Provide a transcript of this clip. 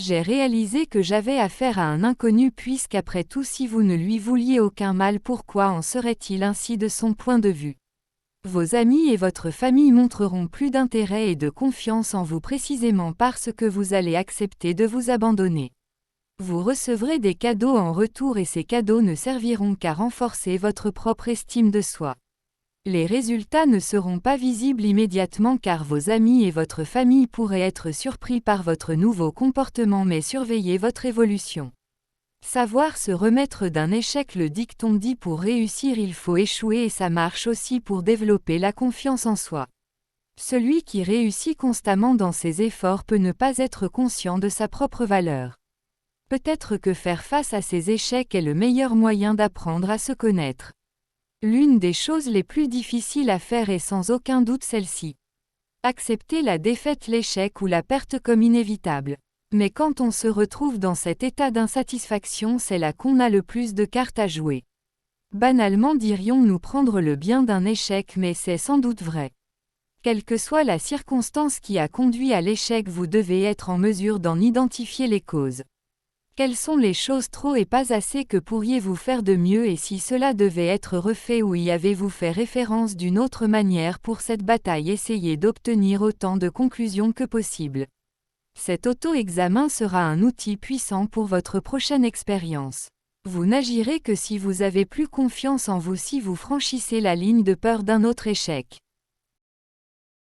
J'ai réalisé que j'avais affaire à un inconnu puisqu'après tout si vous ne lui vouliez aucun mal pourquoi en serait-il ainsi de son point de vue? Vos amis et votre famille montreront plus d'intérêt et de confiance en vous précisément parce que vous allez accepter de vous abandonner. Vous recevrez des cadeaux en retour et ces cadeaux ne serviront qu'à renforcer votre propre estime de soi. Les résultats ne seront pas visibles immédiatement car vos amis et votre famille pourraient être surpris par votre nouveau comportement mais surveillez votre évolution. Savoir se remettre d'un échec. Le dicton dit pour réussir il faut échouer et ça marche aussi pour développer la confiance en soi. Celui qui réussit constamment dans ses efforts peut ne pas être conscient de sa propre valeur. Peut-être que faire face à ses échecs est le meilleur moyen d'apprendre à se connaître. L'une des choses les plus difficiles à faire est sans aucun doute celle-ci. Accepter la défaite, l'échec ou la perte comme inévitable. Mais quand on se retrouve dans cet état d'insatisfaction, c'est là qu'on a le plus de cartes à jouer. Banalement dirions-nous prendre le bien d'un échec, mais c'est sans doute vrai. Quelle que soit la circonstance qui a conduit à l'échec, vous devez être en mesure d'en identifier les causes. Quelles sont les choses trop et pas assez que pourriez-vous faire de mieux et si cela devait être refait ou y avez-vous fait référence d'une autre manière pour cette bataille? Essayez d'obtenir autant de conclusions que possible. Cet auto-examen sera un outil puissant pour votre prochaine expérience. Vous n'agirez que si vous avez plus confiance en vous, si vous franchissez la ligne de peur d'un autre échec.